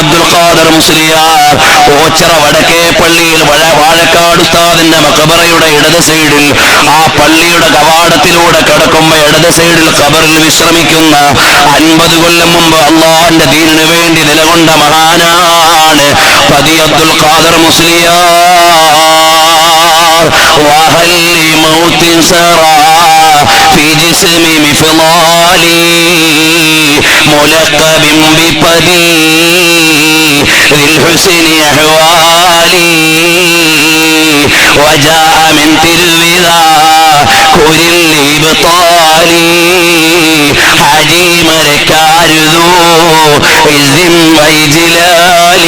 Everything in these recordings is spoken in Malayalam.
അബ്ദുൽ ഖാദർ മുസ്ലിയാർ ഓച്ചിറ വടക്കേ പള്ളിയിൽ വാഴക്കാട് ഉസ്താദിന്റെ മഖബറയുടെ ഇടത് സൈഡിൽ ആ പള്ളിയുടെ കവാടത്തിലൂടെ കടക്കുമ്പോൾ ഇടത് സൈഡിൽ ഖബറിൽ വിശ്രമിക്കുന്ന 50 കൊല്ലം മുമ്പ് അള്ളാഹുവിന്റെ ദീനിനു വേണ്ടി നിലകൊണ്ട മഹാനാണ് പതി അബ്ദുൽ ഖാദർ മുസ്ലിയാർ. വഹൽ മൗത്തിൻ സറാ ഫി ജിസ്മി മിഫ്ളാലി മുലഖബിൻ ബിപദി ദിൽ ഹുസ്നി അഹ്വാലി وجاء من تلوذا كل الإبطال حاجي مركارذو عز وإجلال.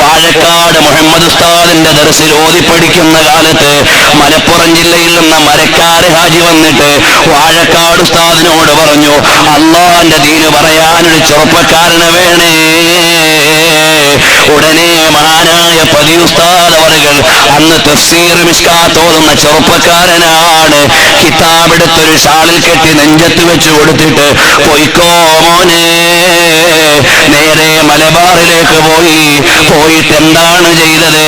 വാഴക്കാട് മുഹമ്മദ് ഉസ്താദിന്റെ ദർസിൽ ഓതി പഠിക്കുന്ന കാലത്ത് മലപ്പുറം ജില്ലയിൽ നിന്ന് മരക്കാർ ഹാജി വന്നിട്ട് വാഴക്കാട് ഉസ്താദിനോട് പറഞ്ഞു, അള്ളാന്റെ ദീന് പറയാനൊരു ചെറുപ്പക്കാരനെ വേണേ. ഉടനെ മഹാനായ പതി ഉസ്താദ് അവറുകൾ അന്ന് തഫ്സീർ മിസ്കാത്ത് ഓതുന്ന ചെറുപ്പക്കാരനാണ്. കിതാബെടുത്തൊരു ഷാളിൽ കെട്ടി നെഞ്ചത്ത് വെച്ച് കൊടുത്തിട്ട് പോയിക്കോ മോനെ. നേരെ മലബാറിലേക്ക് പോയിട്ട് എന്താണ് ചെയ്തത്?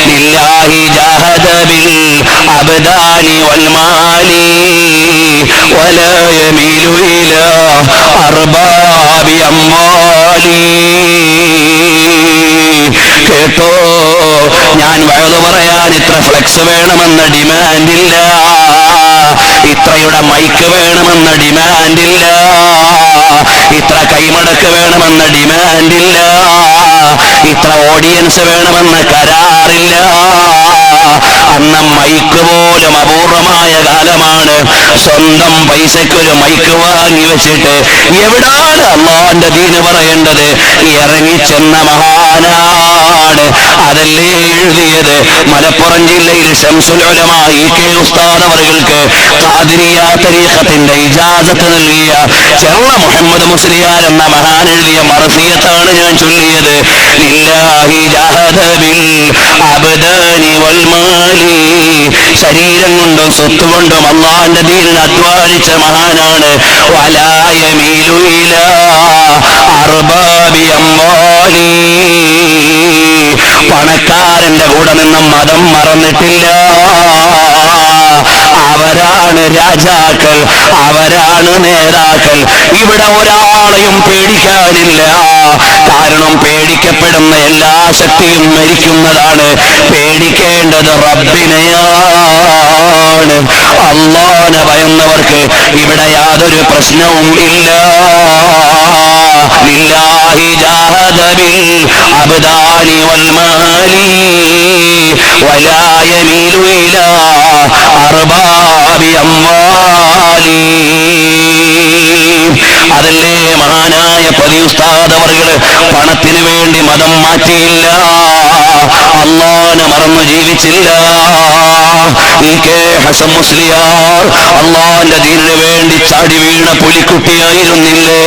ലില്ലാഹി ജാഹദ ബിൽ അബ്ദാനി വൽ മാലി വലാ യമീലു ഇലാ അർബാബി അംവാലി. കേട്ടോ, ഞാൻ വഅദ് പറയാൻ ഇത്ര ഫ്ലെക്സ് വേണമെന്ന ഡിമാൻഡില്ല, ഇത്രയുടെ മൈക്ക് വേണമെന്ന ഡിമാൻഡില്ല, ഇത്ര കൈമടക്ക് വേണമെന്ന ഡിമാൻഡില്ല, ഇത്ര ഓഡിയൻസ് വേണമെന്ന കരാറില്ല. അന്ന് മൈക്ക് പോലും അപൂർവമായ കാലമാണ്. സ്വന്തം പൈസക്കൊരു മൈക്ക് വാങ്ങി വെച്ചിട്ട് എവിടാണ് അള്ളാഹുവിന്റെ ദീന് പറയേണ്ടത് ഇറങ്ങിച്ചെന്ന മഹാനാണ്. അതല്ലേ എഴുതിയത് മലപ്പുറം ജില്ലയിൽ ശംസുൽ ഉലമാ ഇ.കെ. ഉസ്താദ് അവർക്ക് ഖാദിരിയ തരീഖത്തിന്റെ ഇജാസത്ത് നൽകിയ ചെറുള മുഹമ്മദ് മുസ്ലിയാർ എന്ന മഹാൻ എഴുതിയ മർസിയത്താണ് ഞാൻ ചൊല്ലിയത്. ലില്ലാഹി ജഹദ ബിൽ അബ്ദാനി വൽ മാലി. ശരീരം കൊണ്ടും സ്വത്തുകൊണ്ടും അല്ലാഹുവിന്റെ ദീനിൽ അധ്വാനിച്ച മഹാനാണ്. വലാ യമീലു ഇലാ അർബാബി അംവാലി. പണക്കാരന്റെ കൂടെ നിന്ന് മതം മറന്നിട്ടില്ല. അവരാണ് രാജാക്കൾ, അവരാണ് നേതാക്കൾ. ഇവിടെ ഒരാളെയും പേടിക്കാനില്ല. കാരണം പേടിക്കപ്പെടുന്ന എല്ലാ ശക്തിയും മരിക്കുന്നതാണ്. പേടിക്കേണ്ടത് റബ്ബിനെയാണ്. അല്ലാഹുവിനെ ഭയന്നവർക്ക് ഇവിടെ യാതൊരു പ്രശ്നവും ഇല്ല. ലില്ലാഹി ജാഹദ ബിൽ അബ്ദാനി വൽ മാലി വലാ യമീലു ഇലാ അർബാബി അംവാലി. അതല്ലേ മഹാനായ പതി ഉസ്താദ് അവറുകള് പണത്തിന് വേണ്ടി മതം മാറ്റിയില്ല, അല്ലാഹുവിനെ മറന്നു ജീവിച്ചില്ല. ഇ.കെ. ഹസൻ മുസ്ലിയാർ അല്ലാഹുവിന്റെ ദീനിന് വേണ്ടി ചാടി വീണ പുലിക്കുട്ടിയായിരുന്നില്ലേ?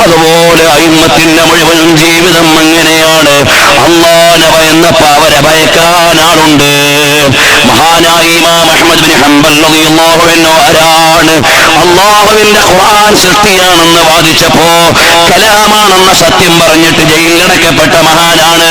അതുപോലെ അയിമ്മത്തിന്റെ മുഴുവൻ ജീവിതം അങ്ങനെയാണ്. അല്ലാഹുവിനെ ഭയന്നപ്പോ അവരെ ഭയക്കാൻ ആളുണ്ട്. മഹാനായ ഇമാം അഹ്മദ് ബിൻ ഹംബൽ റളിയല്ലാഹു അൻഹു ആരാണ്? അല്ലാഹുവിന്റെ ഖുർആൻ സൃഷ്ടിയാണെന്ന് വാദിച്ചപ്പോ കലാമാണെന്ന സത്യം പറഞ്ഞിട്ട് ജയിലിലടക്കപ്പെട്ട മഹാനാണ്.